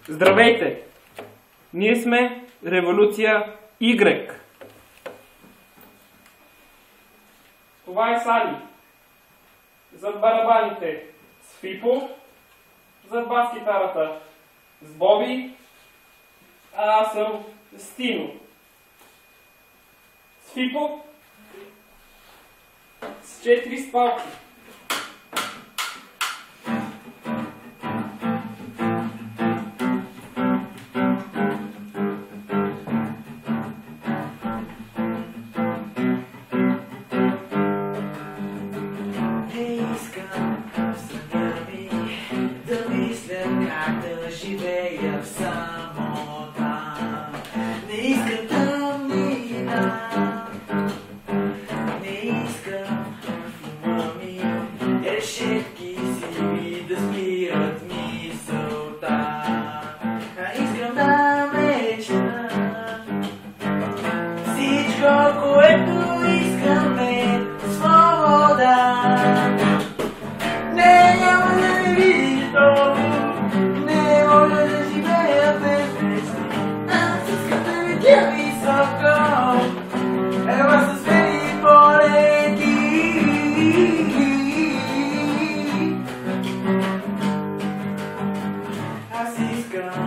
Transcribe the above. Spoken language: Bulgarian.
Здравейте! Ние сме Революция Y. Това е Сали. Зад барабаните с Фипо, зад бас-китарата с Боби, а аз съм с Тино. С Фипо с 4 спалки. Живея в самота, не искам тъмнина, не искам мами, решетки си да спират мисълта, а искам да мечта всичко, което искам е свобода. Не, няма да ме видиш долу, ела с мен полети. Аз искам